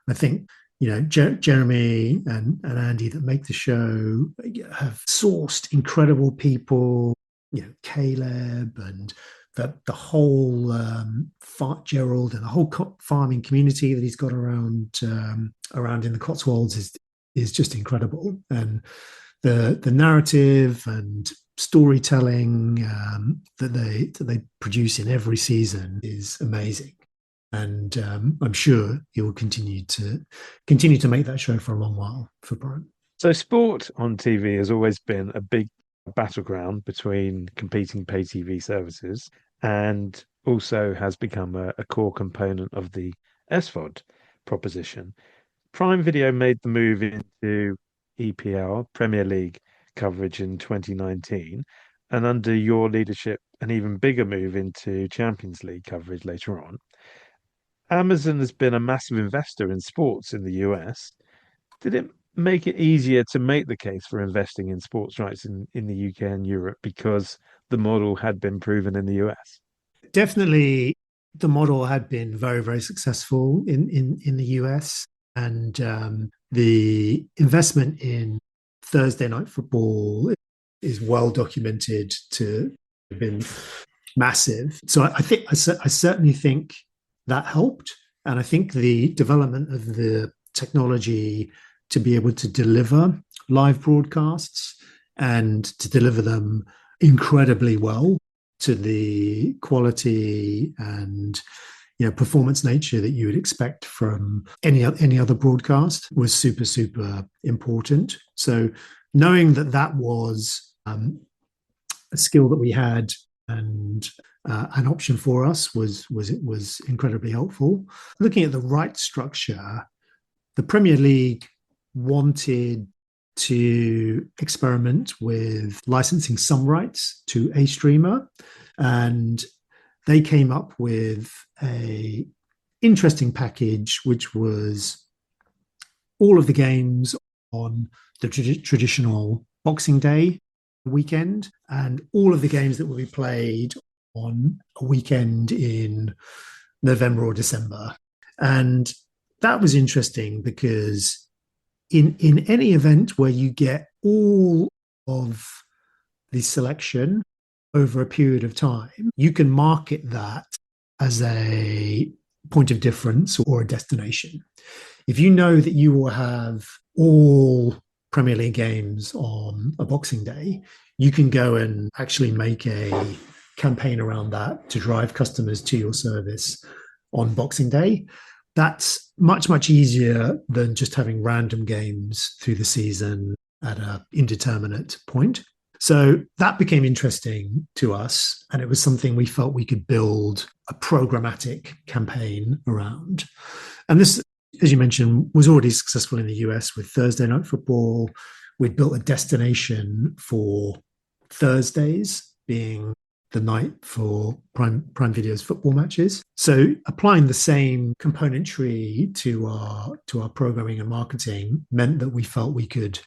I think, Jeremy and Andy that make the show have sourced incredible people, Caleb and the whole Gerald and the whole farming community that he's got around in the Cotswolds is just incredible. And the narrative and storytelling that they produce in every season is amazing. And I'm sure he will continue to make that show for a long while for Brian. So sport on TV has always been a big battleground between competing pay TV services, and also has become a core component of the SVOD proposition. Prime Video made the move into EPL, Premier League coverage in 2019, and under your leadership, an even bigger move into Champions League coverage later on. Amazon has been a massive investor in sports in the US. Did it make it easier to make the case for investing in sports rights in the UK and Europe because the model had been proven in the US? Definitely, the model had been very, very successful in the US. And the investment in Thursday night football is well documented to been massive. So I certainly think that helped. And I think the development of the technology to be able to deliver live broadcasts and to deliver them incredibly well to the quality and performance nature that you would expect from any other broadcast was super important. So knowing that was a skill that we had and an option for us was incredibly helpful. Looking at the right structure, the Premier League wanted to experiment with licensing some rights to a streamer, and they came up with a interesting package, which was all of the games on the traditional Boxing Day weekend and all of the games that will be played on a weekend in November or December. And that was interesting because in any event where you get all of the selection over a period of time, you can market that as a point of difference or a destination. If you know that you will have all Premier League games on a Boxing Day, you can go and actually make a campaign around that to drive customers to your service on Boxing Day. That's much easier than just having random games through the season at an indeterminate point. So that became interesting to us, and it was something we felt we could build a programmatic campaign around. And this, as you mentioned, was already successful in the US with Thursday Night Football. We'd built a destination for Thursdays being the night for Prime Video's football matches. So applying the same componentry to our programming and marketing meant that we felt we could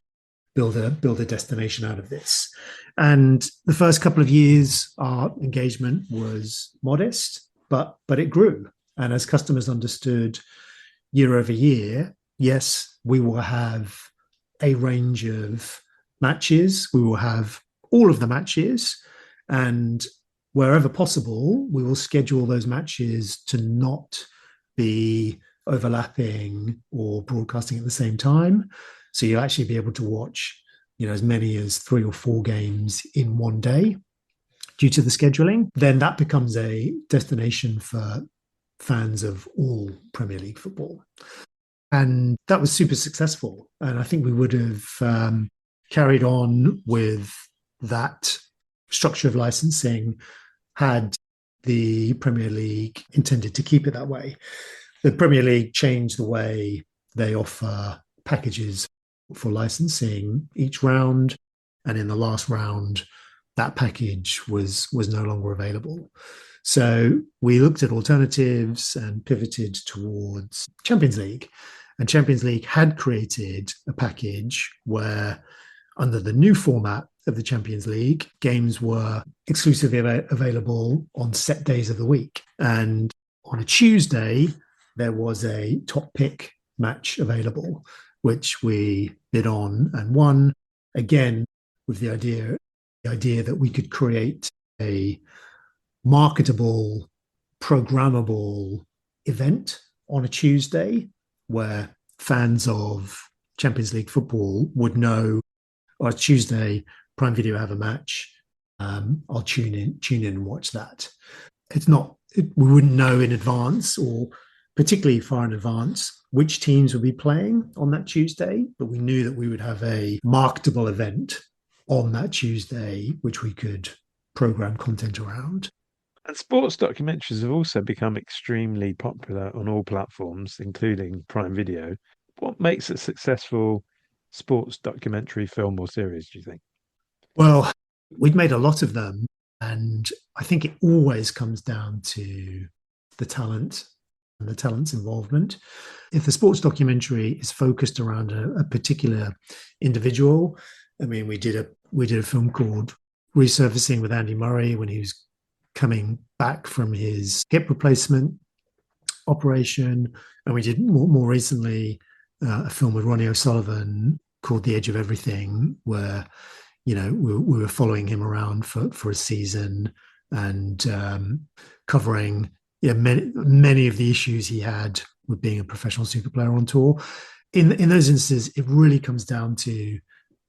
build a destination out of this. And the first couple of years, our engagement was modest, but it grew. And as customers understood year over year, yes, we will have a range of matches. We will have all of the matches. And wherever possible, we will schedule those matches to not be overlapping or broadcasting at the same time. So you'll actually be able to watch, as many as 3 or 4 games in one day due to the scheduling. Then that becomes a destination for fans of all Premier League football. And that was super successful. And I think we would have carried on with that structure of licensing had the Premier League intended to keep it that way. The Premier League changed the way they offer packages for licensing each round, and in the last round that package was no longer available. So we looked at alternatives and pivoted towards Champions League. And Champions League had created a package where, under the new format of the Champions League, games were exclusively available on set days of the week. And on a Tuesday, there was a top pick match available, which we bid on and won, again, with the idea that we could create a marketable, programmable event on a Tuesday where fans of Champions League football would know, or Tuesday, Prime Video have a match. I'll tune in and watch that. We wouldn't know in advance, or particularly far in advance, which teams would be playing on that Tuesday, but we knew that we would have a marketable event on that Tuesday, which we could program content around. And sports documentaries have also become extremely popular on all platforms, including Prime Video. What makes a successful sports documentary film or series, do you think? Well, we've made a lot of them, and I think it always comes down to the talent and the talent's involvement. If the sports documentary is focused around a particular individual, I mean, we did a film called Resurfacing with Andy Murray when he was coming back from his hip replacement operation, and we did more recently a film with Ronnie O'Sullivan called The Edge of Everything, where we were following him around for a season and covering many of the issues he had with being a professional super player on tour. In those instances, it really comes down to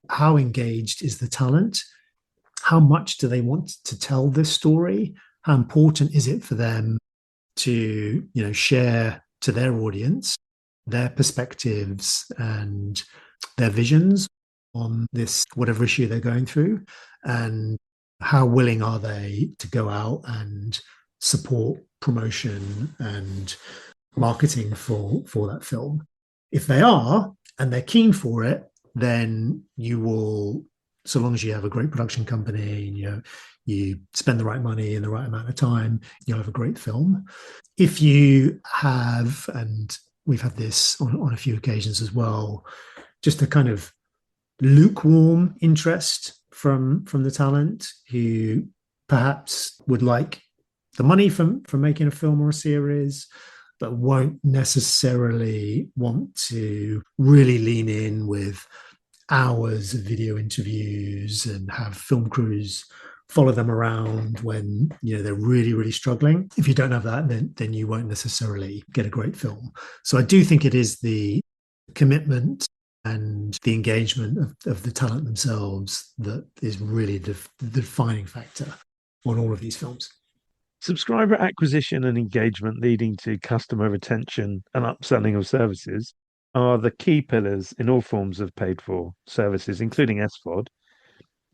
how engaged is the talent, how much do they want to tell this story, how important is it for them to share to their audience their perspectives and their visions on this whatever issue they're going through, and how willing are they to go out and support promotion and marketing for that film. If they are and they're keen for it, then you will, so long as you have a great production company and you spend the right money in the right amount of time, you'll have a great film. If you have, and we've had this on a few occasions as well, just a kind of lukewarm interest from the talent who perhaps would like the money from making a film or a series, but won't necessarily want to really lean in with hours of video interviews and have film crews follow them around when they're really, really struggling. If you don't have that, then you won't necessarily get a great film. So I do think it is the commitment and the engagement of the talent themselves that is really the defining factor on all of these films. Subscriber acquisition and engagement leading to customer retention and upselling of services are the key pillars in all forms of paid for services, including SVOD.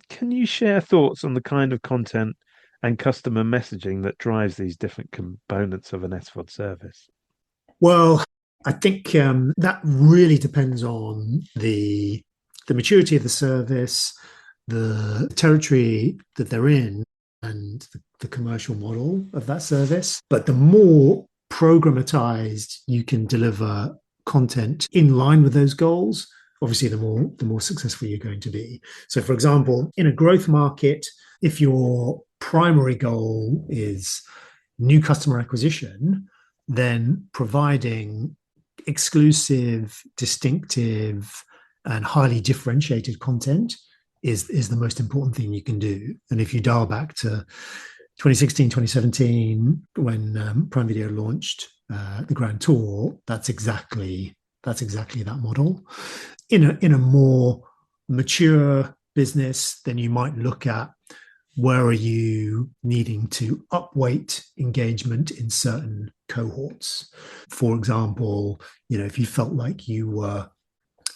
Can you share thoughts on the kind of content and customer messaging that drives these different components of an SVOD service? Well, I think that really depends on the maturity of the service, the territory that they're in, and the commercial model of that service. But the more programmatized you can deliver content in line with those goals, obviously the more successful you're going to be. So, for example, in a growth market, if your primary goal is new customer acquisition, then providing exclusive, distinctive, and highly differentiated content is the most important thing you can do. And if you dial back to 2016, 2017, when Prime Video launched the Grand Tour, that's exactly that model. In a more mature business, then you might look at where are you needing to upweight engagement in certain cohorts. For example, if you felt like you were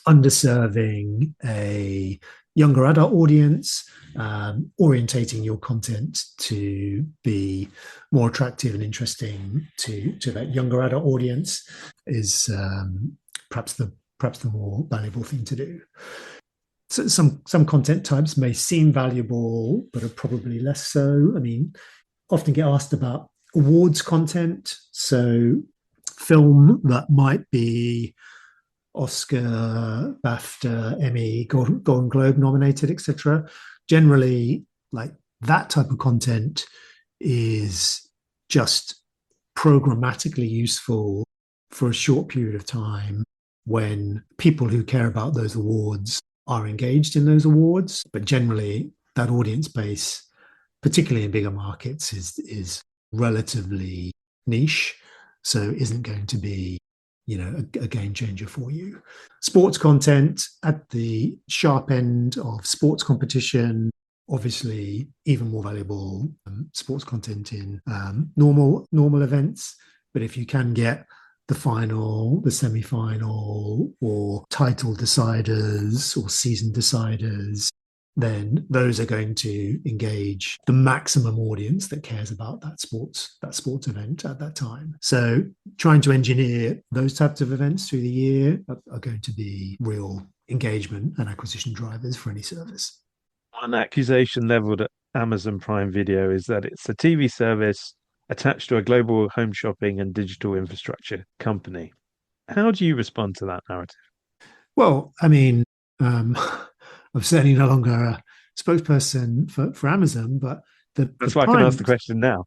underserving a younger adult audience, orientating your content to be more attractive and interesting to that younger adult audience is perhaps the more valuable thing to do. So some content types may seem valuable, but are probably less so. I mean, often get asked about awards content. So film that might be Oscar, BAFTA, Emmy, Golden Globe nominated, etc. Generally, like that type of content is just programmatically useful for a short period of time when people who care about those awards are engaged in those awards. But generally, that audience base, particularly in bigger markets, is relatively niche, so isn't going to be a game changer for you. Sports content at the sharp end of sports competition, obviously even more valuable sports content in normal events. But if you can get the final, the semi-final, or title deciders or season deciders, then those are going to engage the maximum audience that cares about that sports event at that time. So trying to engineer those types of events through the year are going to be real engagement and acquisition drivers for any service. One accusation leveled at Amazon Prime Video is that it's a TV service attached to a global home shopping and digital infrastructure company. How do you respond to that narrative? Well, I mean, I'm certainly no longer a spokesperson for Amazon, but That's why I can ask the question now.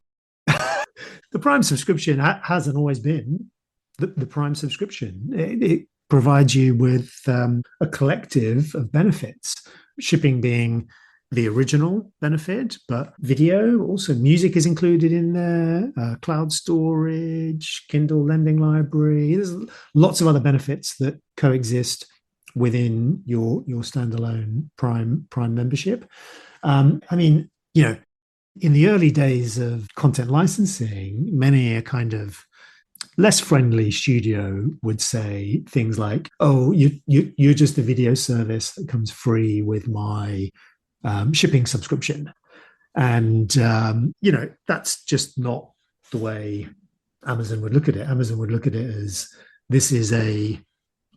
The Prime subscription hasn't always been the Prime subscription. It provides you with a collective of benefits, shipping being the original benefit, but video, also music is included in there, cloud storage, Kindle lending library. There's lots of other benefits that coexist within your standalone Prime membership. I mean, in the early days of content licensing, many a kind of less friendly studio would say things like, "Oh, you're just a video service that comes free with my shipping subscription," and that's just not the way Amazon would look at it. Amazon would look at it as this is a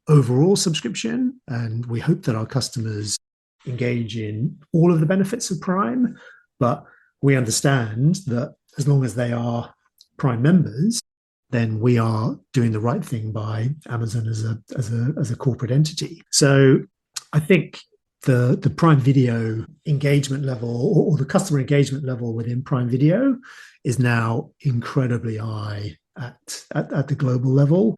overall subscription, and we hope that our customers engage in all of the benefits of Prime, but we understand that as long as they are Prime members, then we are doing the right thing by Amazon as a corporate entity. So I think the Prime Video engagement level, or the customer engagement level within Prime Video, is now incredibly high at the global level.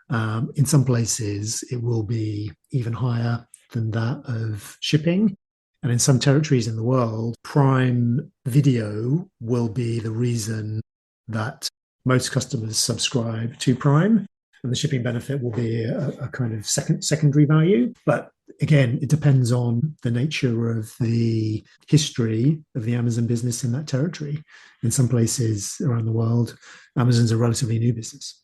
In some places, it will be even higher than that of shipping. And in some territories in the world, Prime Video will be the reason that most customers subscribe to Prime, and the shipping benefit will be a kind of secondary value. But again, it depends on the nature of the history of the Amazon business in that territory. In some places around the world, Amazon's a relatively new business.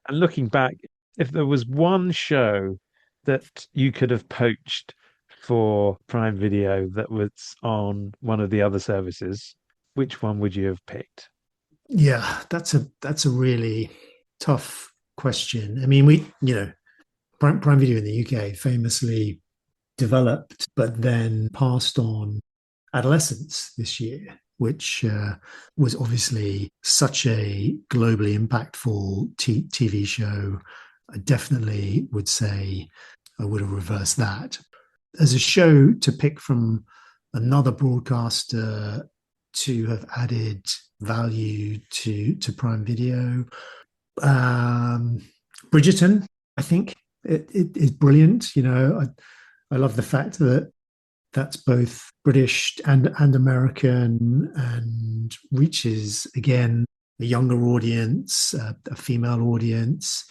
And looking back, if there was one show that you could have poached for Prime Video that was on one of the other services, which one would you have picked? Yeah, that's a really tough question. I mean, Prime Video in the UK famously developed but then passed on Adolescence this year, which was obviously such a globally impactful TV show. I definitely would say I would have reversed that. As a show to pick from another broadcaster to have added value to Prime Video, Bridgerton, I think it is brilliant. I love the fact that that's both British and American, and reaches again a younger audience, a female audience,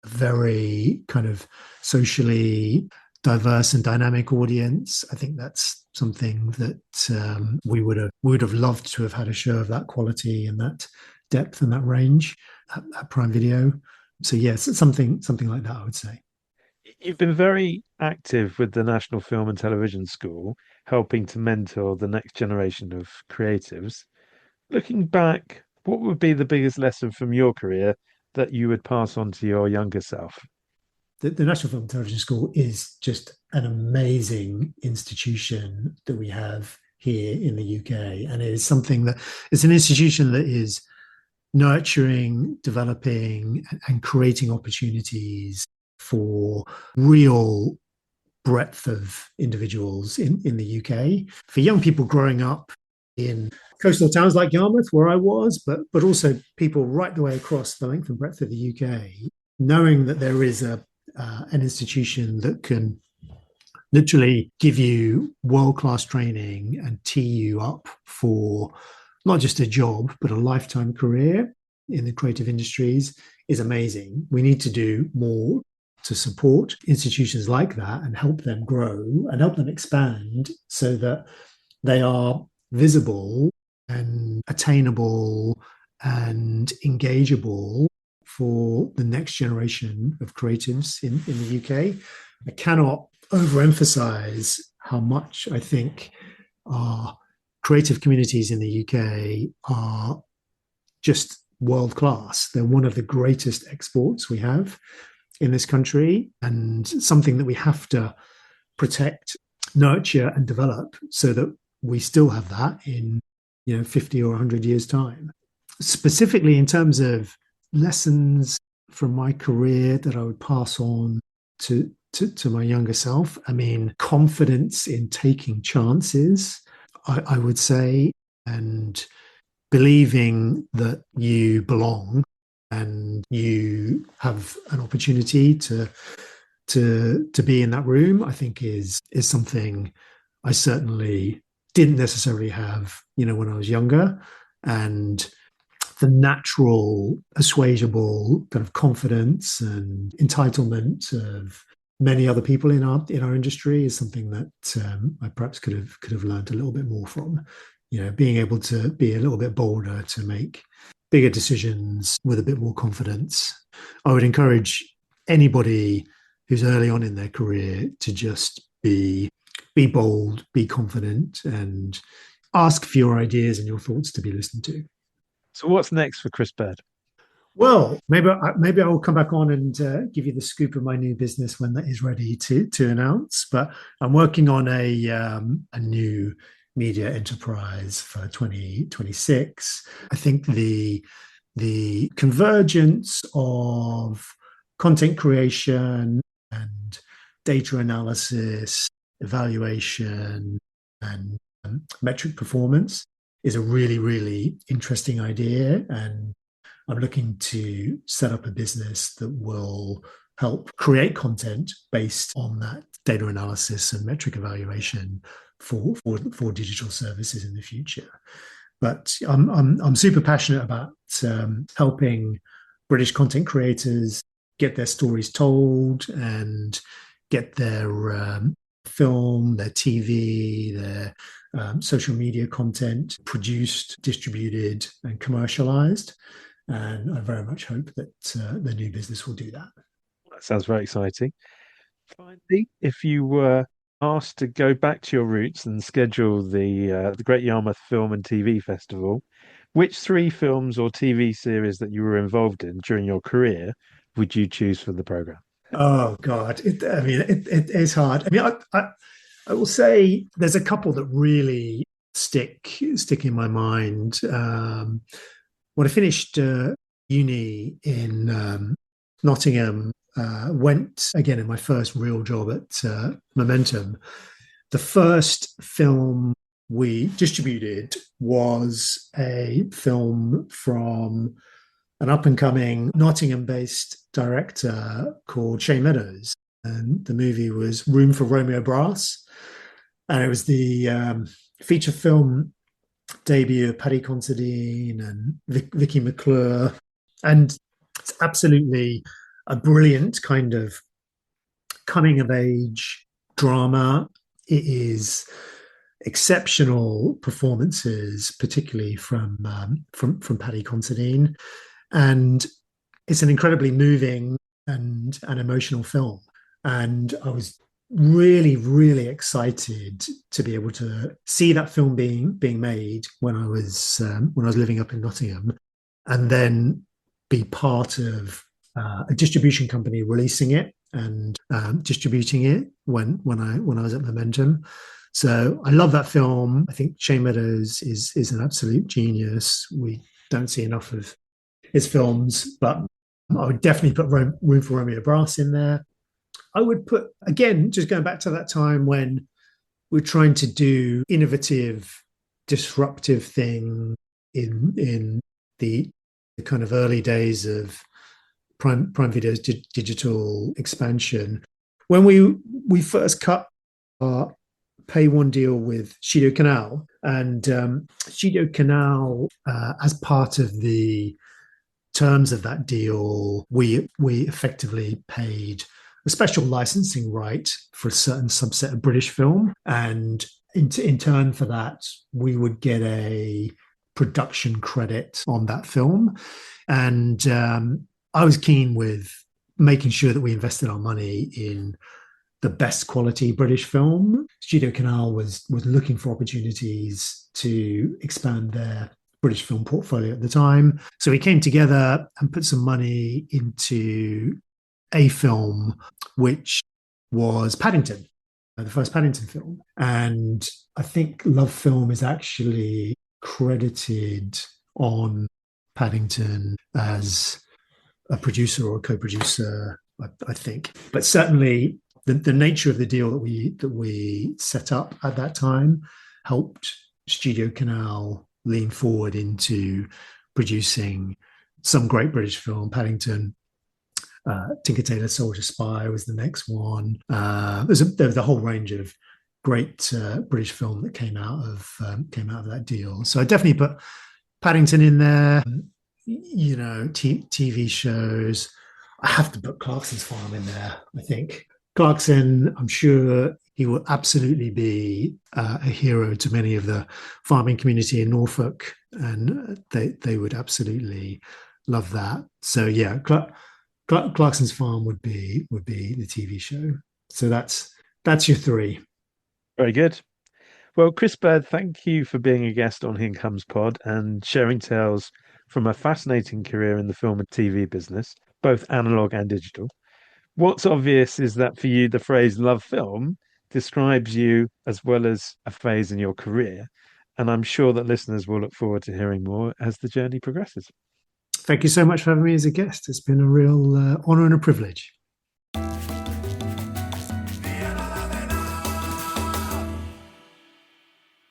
a very kind of socially diverse and dynamic audience. I think that's something that we would have loved to have had a show of that quality and that depth and that range at Prime Video. So yes, it's something like that, I would say. You've been very active with the National Film and Television School, helping to mentor the next generation of creatives. Looking back, what would be the biggest lesson from your career that you would pass on to your younger self? The National Film and Television School is just an amazing institution that we have here in the UK. And it is something that it's an institution that is nurturing, developing, and creating opportunities for real breadth of individuals in the UK. For young people growing up in coastal towns like Yarmouth, where I was, but also people right the way across the length and breadth of the UK, knowing that there is an institution that can literally give you world-class training and tee you up for not just a job, but a lifetime career in the creative industries is amazing. We need to do more to support institutions like that and help them grow and help them expand so that they are visible and attainable and engageable for the next generation of creatives in the UK. I cannot overemphasize how much I think our creative communities in the UK are just world class. They're one of the greatest exports we have in this country, and something that we have to protect, nurture, and develop so that we still have that in 50 or 100 years' time. Specifically in terms of lessons from my career that I would pass on to my younger self, I mean, confidence in taking chances, I would say, and believing that you belong and you have an opportunity to be in that room, I think is something I certainly didn't necessarily have, when I was younger. And the natural, persuadable kind of confidence and entitlement of many other people in our industry is something that I perhaps could have learned a little bit more from. Being able to be a little bit bolder, to make bigger decisions with a bit more confidence. I would encourage anybody who's early on in their career to just be bold, be confident, and ask for your ideas and your thoughts to be listened to. So what's next for Chris Bird? Well, maybe I will come back on and give you the scoop of my new business when that is ready to announce. But I'm working on a new media enterprise for 2026. I think the convergence of content creation and data analysis, evaluation, and metric performance is a really, really interesting idea. And I'm looking to set up a business that will help create content based on that data analysis and metric evaluation for digital services in the future. But I'm super passionate about helping British content creators get their stories told and get their film, their TV, their social media content produced, distributed, and commercialized. And I very much hope that the new business will do that. That sounds very exciting. Finally, if you were asked to go back to your roots and schedule the Great Yarmouth Film and TV Festival, which three films or TV series that you were involved in during your career would you choose for the program? Oh God, it is hard. I mean, I will say there's a couple that really stick in my mind. When I finished uni in Nottingham, went again in my first real job at Momentum. The first film we distributed was a film from an up-and-coming Nottingham-based director called Shane Meadows. And the movie was Room for Romeo Brass. And it was the feature film debut of Paddy Considine and Vicky McClure. And it's absolutely a brilliant kind of coming-of-age drama. It is exceptional performances, particularly from Paddy Considine. And it's an incredibly moving and an emotional film. And I was really, really excited to be able to see that film being made when I was living up in Nottingham, and then be part of a distribution company releasing it and distributing it when I was at Momentum. So I love that film. I think Shane Meadows is an absolute genius. We don't see enough of his films, but I would definitely put Room for Romeo Brass in there. I would put, again, just going back to that time when we're trying to do innovative, disruptive thing in the kind of early days of Prime Video's digital expansion. When we first cut our Pay One deal with Studio Canal, and Studio Canal, as part of the terms of that deal, we effectively paid a special licensing right for a certain subset of British film, and in turn for that, we would get a production credit on that film. And I was keen with making sure that we invested our money in the best quality British film. Studio Canal was looking for opportunities to expand their British film portfolio at the time. So we came together and put some money into a film, which was Paddington, the first Paddington film. And I think Love Film is actually credited on Paddington as a producer or a co-producer, I think. But certainly the nature of the deal that we set up at that time helped Studio Canal lean forward into producing some great British film. Paddington, Tinker Tailor Soldier Spy was the next one. There was a whole range of great British film that came out of that deal. So I definitely put Paddington in there. You know, TV shows. I have to put Clarkson's Farm in there. I think Clarkson. I'm sure he will absolutely be a hero to many of the farming community in Norfolk, and they would absolutely love that. So yeah, Clarkson's Farm would be the TV show. So that's your three. Very good. Well, Chris Bird, thank you for being a guest on Here Comes Pod and sharing tales from a fascinating career in the film and TV business, both analog and digital. What's obvious is that for you, the phrase love film describes you as well as a phase in your career. And I'm sure that listeners will look forward to hearing more as the journey progresses. Thank you so much for having me as a guest. It's been a real honor and a privilege.